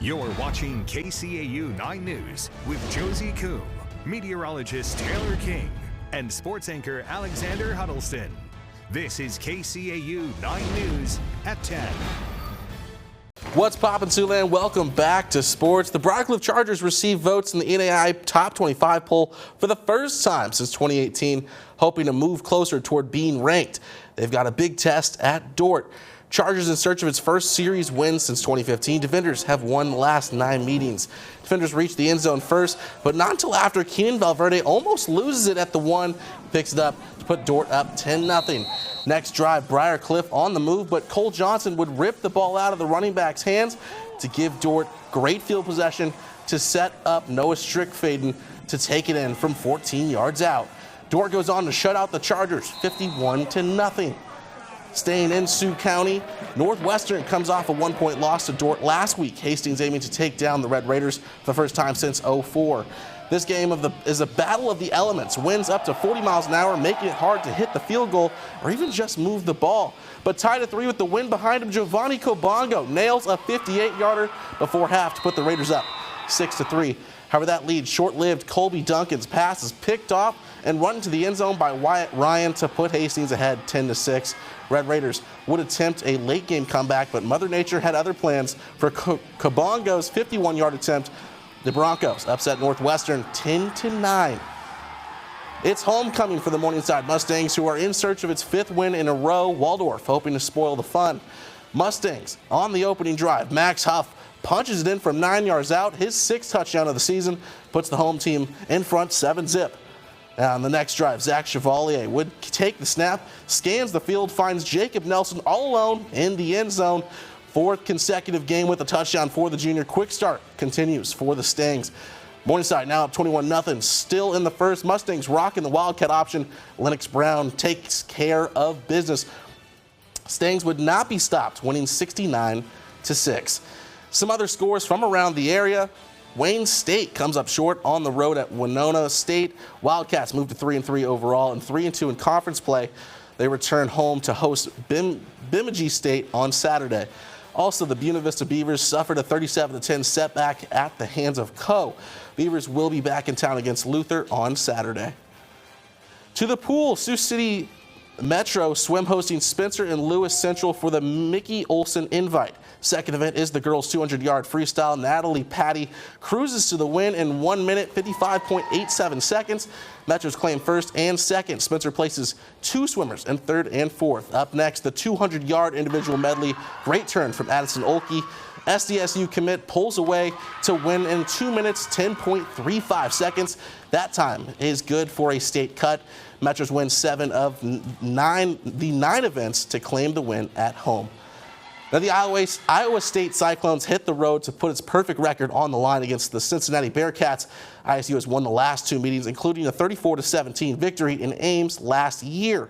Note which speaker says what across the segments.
Speaker 1: You're watching KCAU 9 News with Josie Coombe, meteorologist Taylor King, and sports anchor Alexander Huddleston. This is KCAU 9 News at 10.
Speaker 2: What's poppin', Siouxland? Welcome back to sports. The Broadcliff Chargers received votes in the NAI Top 25 poll for the first time since 2018, hoping to move closer toward being ranked. They've got a big test at Dordt. Chargers in search of its first series win since 2015. Defenders have won the last 9 meetings. Defenders reached the end zone first, but not until after Keenan Valverde almost loses it at the 1, picks it up to put Dordt up 10-0. Next drive, Briarcliff on the move, but Cole Johnson would rip the ball out of the running back's hands to give Dordt great field possession to set up Noah Strickfaden to take it in from 14 yards out. Dordt goes on to shut out the Chargers 51-0. Staying in Sioux County, Northwestern comes off a 1-point loss to Dordt last week. Hastings aiming to take down the Red Raiders for the first time since '04. This game is a battle of the elements. Winds up to 40 miles an hour, making it hard to hit the field goal or even just move the ball. But tied at 3 with the wind behind him, Giovanni Cobongo nails a 58-yarder before half to put the Raiders up 6-3. However, that lead short-lived. Colby Duncan's pass is picked off and run to the end zone by Wyatt Ryan to put Hastings ahead 10-6. Red Raiders would attempt a late-game comeback, but Mother Nature had other plans for Cobongo's 51-yard attempt. The Broncos upset Northwestern 10-9. It's homecoming for the Morningside Mustangs, who are in search of its 5th win in a row. Waldorf hoping to spoil the fun. Mustangs on the opening drive. Max Huff punches it in from 9 yards out. His 6th touchdown of the season puts the home team in front 7-0. On the next drive, Zach Chevalier would take the snap, scans the field, finds Jacob Nelson all alone in the end zone. 4th consecutive game with a touchdown for the junior. Quick start continues for the Stangs. Morningside now up 21-0. Still in the first. Mustangs rocking the Wildcat option. Lennox Brown takes care of business. Stangs would not be stopped, winning 69-6. Some other scores from around the area. Wayne State comes up short on the road at Winona State. Wildcats move to 3-3 overall and 3-2 in conference play. They return home to host Bemidji State on Saturday. Also, the Buena Vista Beavers suffered a 37-10 setback at the hands of Co. Beavers will be back in town against Luther on Saturday. To the pool, Sioux City Metro swim hosting Spencer and Lewis Central for the Mickey Olson Invite. Second event is the girls' 200-yard freestyle. Natalie Patty cruises to the win in 1 minute, 55.87 seconds. Metros claim first and second. Spencer places 2 swimmers in 3rd and 4th. Up next, the 200-yard individual medley. Great turn from Addison Olkey. SDSU commit pulls away to win in 2 minutes, 10.35 seconds. That time is good for a state cut. Metros win 7 of the 9 events to claim the win at home. Now, the Iowa State Cyclones hit the road to put its perfect record on the line against the Cincinnati Bearcats. ISU has won the last 2 meetings, including a 34-17 victory in Ames last year.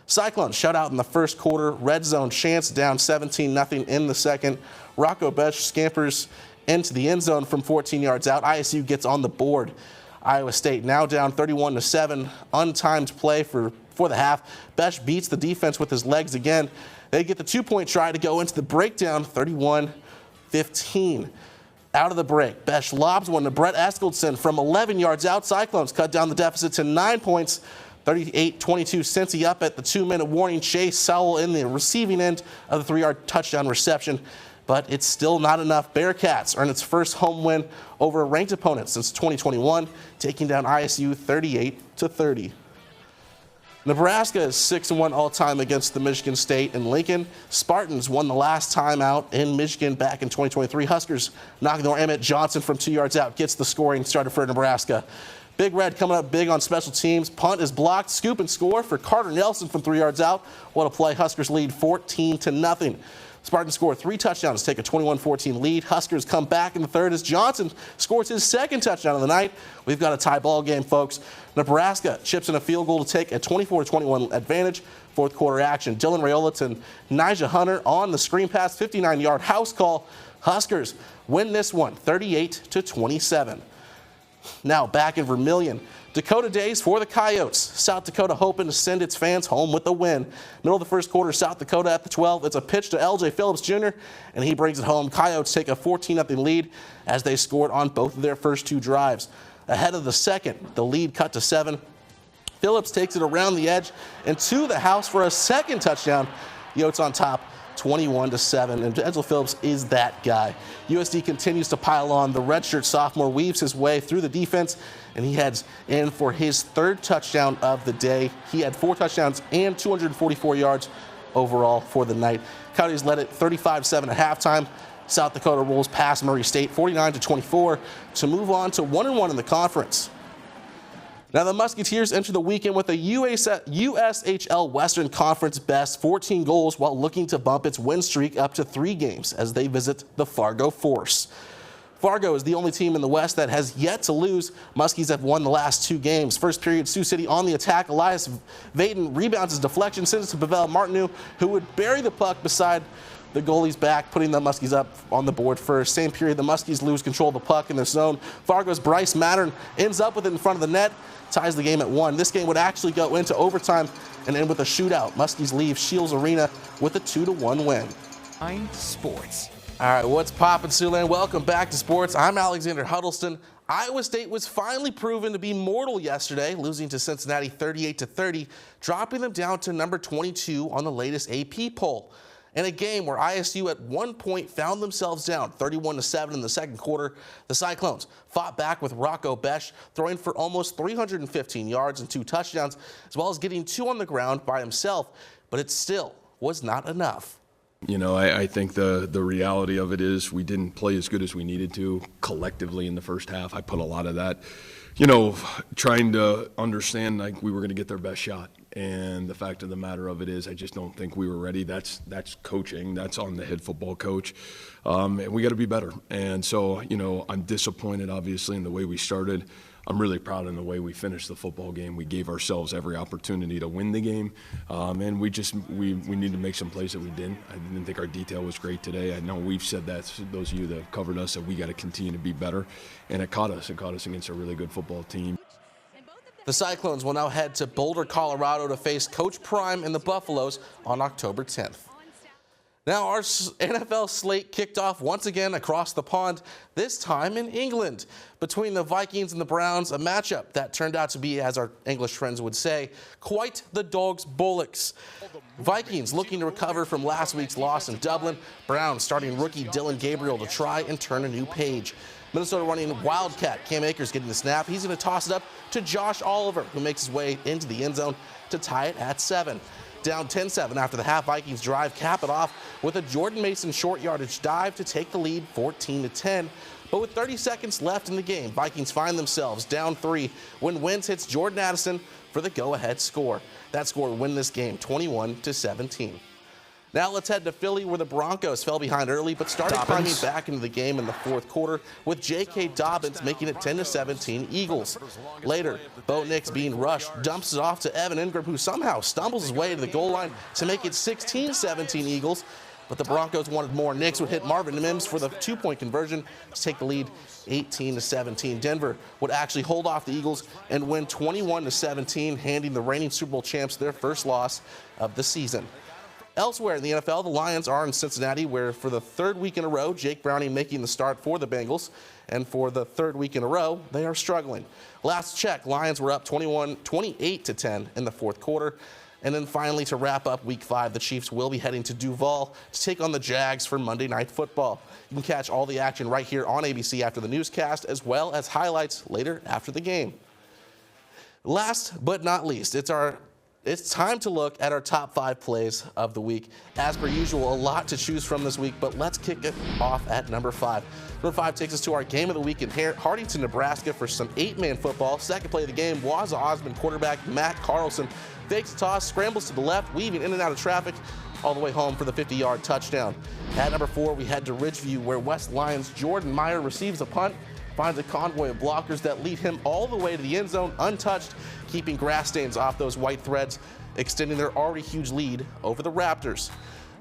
Speaker 2: Cyclones shut out in the first quarter. Red zone chance down 17-0 in the second. Rocco Besch scampers into the end zone from 14 yards out. ISU gets on the board. Iowa State now down 31-7. Untimed play for the half. Besch beats the defense with his legs again. They get the 2-point try to go into the breakdown, 31-15. Out of the break, Besch lobs one to Brett Eskildson from 11 yards out. Cyclones cut down the deficit to 9 points, 38-22. Cincy up at the 2-minute warning. Chase Sowell in the receiving end of the 3-yard touchdown reception. But it's still not enough. Bearcats earn its first home win over a ranked opponent since 2021, taking down ISU 38-30. Nebraska is 6-1 all-time against the Michigan State and Lincoln. Spartans won the last time out in Michigan back in 2023. Huskers knocking over Emmett Johnson from 2 yards out, gets the scoring started for Nebraska. Big Red coming up big on special teams. Punt is blocked. Scoop and score for Carter Nelson from 3 yards out. What a play. Huskers lead 14-0. Spartans score 3 touchdowns, take a 21-14 lead. Huskers come back in the third as Johnson scores his 2nd touchdown of the night. We've got a tie ball game, folks. Nebraska chips in a field goal to take a 24-21 advantage. 4th quarter action. Dylan Raiola to Nijah Hunter on the screen pass, 59-yard house call. Huskers win this one, 38-27. Now back in Vermillion. Dakota days for the Coyotes. South Dakota hoping to send its fans home with a win. Middle of the first quarter, South Dakota at the 12. It's a pitch to L.J. Phillips Jr., and he brings it home. Coyotes take a 14-0 lead as they scored on both of their first two drives. Ahead of the second, the lead cut to 7. Phillips takes it around the edge and to the house for a second touchdown. Yotes on top, 21-7, and Angelo Phillips is that guy. USD continues to pile on. The redshirt sophomore weaves his way through the defense, and he heads in for his third touchdown of the day. He had 4 touchdowns and 244 yards overall for the night. Coyotes led it 35-7 at halftime. South Dakota rolls past Murray State 49-24 to move on to 1-1 in the conference. Now the Musketeers enter the weekend with a USHL Western Conference best 14 goals while looking to bump its win streak up to 3 games as they visit the Fargo Force. Fargo is the only team in the West that has yet to lose. Muskies have won the last 2 games. First period, Sioux City on the attack. Elias Vaden rebounds his deflection, sends it to Pavel Martinu, who would bury the puck beside the goalie's back, putting the Muskies up on the board first. Same period, the Muskies lose control of the puck in their zone. Fargo's Bryce Mattern ends up with it in front of the net, ties the game at 1. This game would actually go into overtime and end with a shootout. Muskies leave Shields Arena with a 2-1 win.
Speaker 1: 9 Sports.
Speaker 2: All right, what's poppin', Siouxland? Welcome back to sports. I'm Alexander Huddleston. Iowa State was finally proven to be mortal yesterday, losing to Cincinnati 38-30, dropping them down to number 22 on the latest AP poll. In a game where ISU at one point found themselves down 31-7 in the second quarter, the Cyclones fought back with Rocco Besch throwing for almost 315 yards and 2 touchdowns, as well as getting 2 on the ground by himself, but it still was not enough.
Speaker 3: You know, I think the reality of it is we didn't play as good as we needed to collectively in the first half. I put a lot of that, trying to understand like we were going to get their best shot. And the fact of the matter of it is I just don't think we were ready. That's coaching. That's on the head football coach. And we got to be better. And so, I'm disappointed, obviously, in the way we started. I'm really proud in the way we finished the football game. We gave ourselves every opportunity to win the game, and we need to make some plays that we didn't. I didn't think our detail was great today. I know we've said that, those of you that have covered us, that we got to continue to be better, and it caught us. It caught us against a really good football team.
Speaker 2: The Cyclones will now head to Boulder, Colorado to face Coach Prime and the Buffaloes on October 10th. Now our NFL slate kicked off once again across the pond, this time in England. Between the Vikings and the Browns, a matchup that turned out to be, as our English friends would say, quite the dog's bollocks. Vikings looking to recover from last week's loss in Dublin. Browns starting rookie Dylan Gabriel to try and turn a new page. Minnesota running Wildcat. Cam Akers getting the snap. He's going to toss it up to Josh Oliver, who makes his way into the end zone to tie it at 7. Down 10-7 after the half, Vikings drive, cap it off with a Jordan Mason short yardage dive to take the lead 14-10. But with 30 seconds left in the game, Vikings find themselves down 3 when Wentz hits Jordan Addison for the go-ahead score. That score would win this game 21-17. Now let's head to Philly, where the Broncos fell behind early but started climbing back into the game in the fourth quarter, with J.K. Dobbins making it 10-17 Eagles. Later, Bo Nix being rushed dumps it off to Evan Ingram, who somehow stumbles his way to the goal line to make it 16-17 Eagles. But the Broncos wanted more. Nix would hit Marvin Mims for the 2-point conversion to take the lead 18-17. Denver would actually hold off the Eagles and win 21-17, handing the reigning Super Bowl champs their first loss of the season. Elsewhere in the NFL, the Lions are in Cincinnati, where for the 3rd week in a row, Jake Browning making the start for the Bengals, and for the 3rd week in a row, they are struggling. Last check, Lions were up 28-10 in the fourth quarter. And then finally, to wrap up Week 5, the Chiefs will be heading to Duval to take on the Jags for Monday Night Football. You can catch all the action right here on ABC after the newscast, as well as highlights later after the game. Last but not least, it's time to look at our top 5 plays of the week. As per usual, a lot to choose from this week, but let's kick it off at number 5. Number 5 takes us to our game of the week in Hardington, Nebraska for some 8-man football. Second play of the game, Waza Osmond quarterback Matt Carlson fakes a toss, scrambles to the left, weaving in and out of traffic, all the way home for the 50-yard touchdown. At number 4, we head to Ridgeview, where West Lions' Jordan Meyer receives a punt, finds a convoy of blockers that lead him all the way to the end zone untouched, keeping grass stains off those white threads, extending their already huge lead over the Raptors.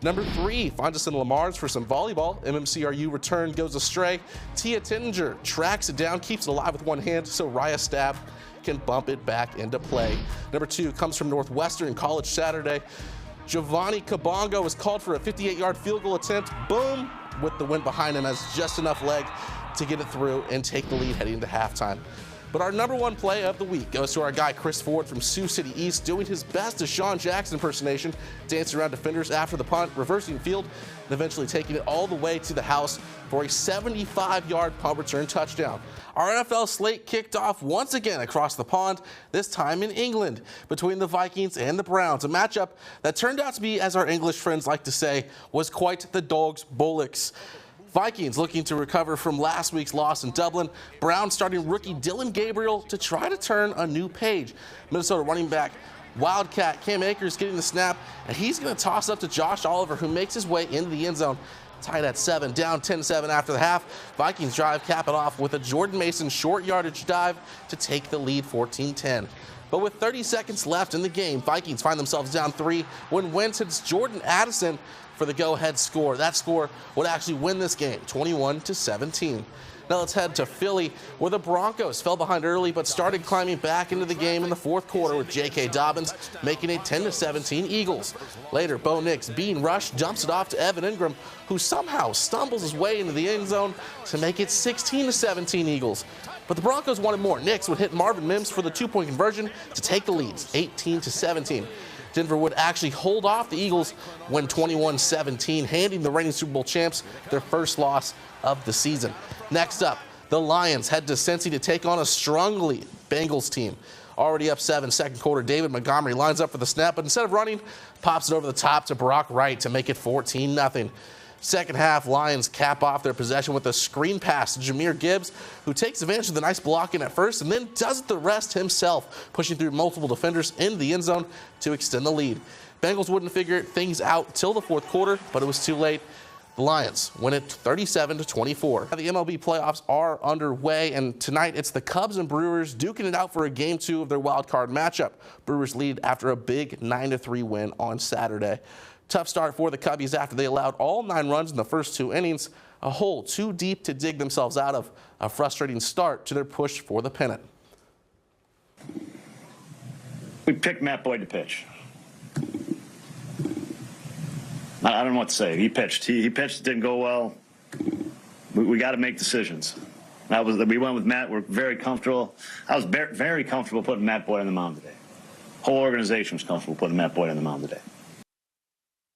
Speaker 2: Number 3 finds us in Lamar's for some volleyball. MMCRU return goes astray. Tia Tinninger tracks it down, keeps it alive with one hand, so Raya Stab can bump it back into play. Number 2 comes from Northwestern College Saturday. Giovanni Kabongo was called for a 58-yard field goal attempt. Boom, with the wind behind him, has just enough leg to get it through and take the lead heading into halftime. But our number 1 play of the week goes to our guy Chris Ford from Sioux City East, doing his best Deshaun Jackson impersonation, dancing around defenders after the punt, reversing field, and eventually taking it all the way to the house for a 75-yard punt return touchdown. Our NFL slate kicked off once again across the pond, this time in England, between the Vikings and the Browns, a matchup that turned out to be, as our English friends like to say, was quite the dog's bollox. Vikings looking to recover from last week's loss in Dublin. Browns starting rookie Dylan Gabriel to try to turn a new page. Minnesota running back Wildcat Cam Akers getting the snap, and he's going to toss up to Josh Oliver, who makes his way into the end zone. Tied at 7, down 10-7 after the half. Vikings drive cap it off with a Jordan Mason short yardage dive to take the lead 14-10. But with 30 seconds left in the game, Vikings find themselves down 3 when Wentz hits Jordan Addison for the go-ahead score. That score would actually win this game, 21-17. Now let's head to Philly, where the Broncos fell behind early but started climbing back into the game in the fourth quarter with J.K. Dobbins making it 10-17 Eagles. Later, Bo Nix, being rushed, dumps it off to Evan Ingram, who somehow stumbles his way into the end zone to make it 16-17 Eagles. But the Broncos wanted more. Nix would hit Marvin Mims for the 2-point conversion to take the lead, 18-17. Denver would actually hold off the Eagles, win 21-17, handing the reigning Super Bowl champs their first loss of the season. Next up, the Lions head to Cincy to take on a strongly Bengals team. Already up 7, second quarter, David Montgomery lines up for the snap, but instead of running, pops it over the top to Barack Wright to make it 14-0. Second half, Lions cap off their possession with a screen pass to Jahmyr Gibbs, who takes advantage of the nice blocking at first and then does the rest himself, pushing through multiple defenders into the end zone to extend the lead. Bengals wouldn't figure things out till the fourth quarter, but it was too late. The Lions win it 37-24. The MLB playoffs are underway, and tonight it's the Cubs and Brewers duking it out for a Game 2 of their wild card matchup. Brewers lead after a big 9-3 win on Saturday. Tough start for the Cubbies after they allowed all 9 runs in the first 2 innings, a hole too deep to dig themselves out of, a frustrating start to their push for the pennant.
Speaker 4: We picked Matt Boyd to pitch. I don't know what to say. He pitched. He pitched. It didn't go well. We got to make decisions. We went with Matt. We're very comfortable. I was very comfortable putting Matt Boyd on the mound today. Whole organization was comfortable putting Matt Boyd on the mound today.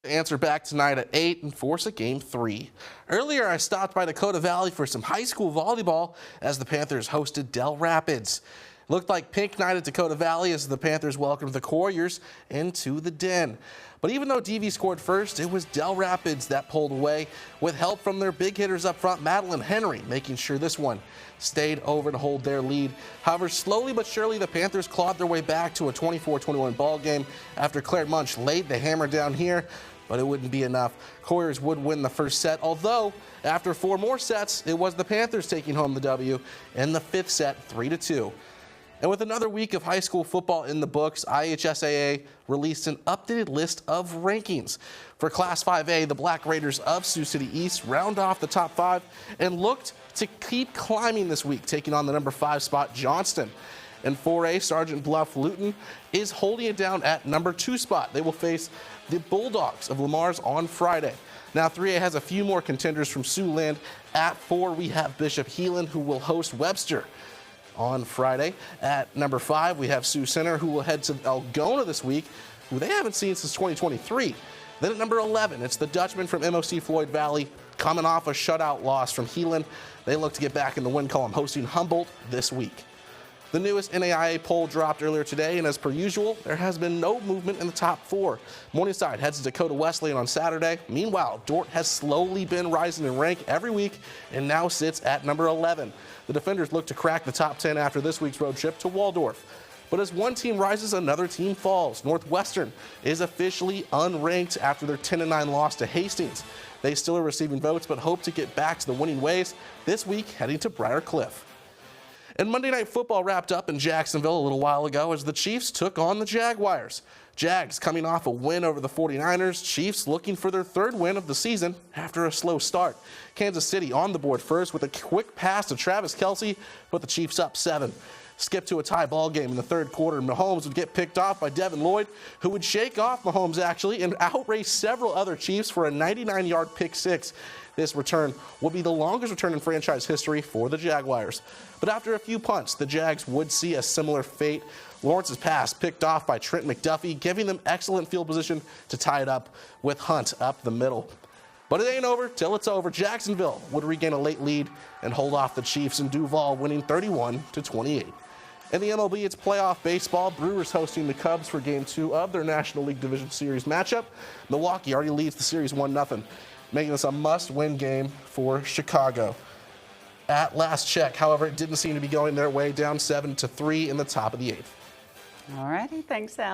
Speaker 2: Answer back tonight at 8 and force a Game 3. Earlier, I stopped by Dakota Valley for some high school volleyball as the Panthers hosted Del Rapids. Looked like pink night at Dakota Valley as the Panthers welcomed the Couriers into the den. But even though DV scored first, it was Del Rapids that pulled away with help from their big hitters up front, Madeline Henry, making sure this one stayed over to hold their lead. However, slowly but surely, the Panthers clawed their way back to a 24-21 ball game after Claire Munch laid the hammer down here, but it wouldn't be enough. Couriers would win the first set, although after 4 more sets, it was the Panthers taking home the W in the 5th set, 3-2. And with another week of high school football in the books, IHSAA released an updated list of rankings. For Class 5A, the Black Raiders of Sioux City East round off the top 5 and looked to keep climbing this week, taking on the number 5 spot, Johnston. In 4A, Sergeant Bluff Luton is holding it down at number 2 spot. They will face the Bulldogs of Lamar's on Friday. Now 3A has a few more contenders from Siouxland. At 4, we have Bishop Heelan, who will host Webster on Friday. At number 5, we have Sioux Center, who will head to Algona this week, who they haven't seen since 2023. Then at number 11, it's the Dutchman from MOC Floyd Valley, coming off a shutout loss from Heelan. They look to get back in the win column, hosting Humboldt this week. The newest NAIA poll dropped earlier today, and as per usual, there has been no movement in the top 4. Morningside heads to Dakota Wesleyan on Saturday. Meanwhile, Dordt has slowly been rising in rank every week and now sits at number 11. The Defenders look to crack the top 10 after this week's road trip to Waldorf. But as one team rises, another team falls. Northwestern is officially unranked after their 10-9 loss to Hastings. They still are receiving votes, but hope to get back to the winning ways this week, heading to Briar Cliff. And Monday Night Football wrapped up in Jacksonville a little while ago as the Chiefs took on the Jaguars. Jags coming off a win over the 49ers. Chiefs looking for their third win of the season after a slow start. Kansas City on the board first with a quick pass to Travis Kelce, put the Chiefs up 7. Skip to a tie ball game in the third quarter. Mahomes would get picked off by Devin Lloyd, who would shake off Mahomes actually and outrace several other Chiefs for a 99-yard pick six. This return will be the longest return in franchise history for the Jaguars. But after a few punts, the Jags would see a similar fate. Lawrence's pass picked off by Trent McDuffie, giving them excellent field position to tie it up with Hunt up the middle. But it ain't over till it's over. Jacksonville would regain a late lead and hold off the Chiefs in Duval, winning 31-28. In the MLB, it's playoff baseball. Brewers hosting the Cubs for Game 2 of their National League Division Series matchup. Milwaukee already leads the series 1-0, making this a must-win game for Chicago. At last check, however, it didn't seem to be going their way, down 7-3 in the top of the 8th.
Speaker 5: All righty, thanks, Al.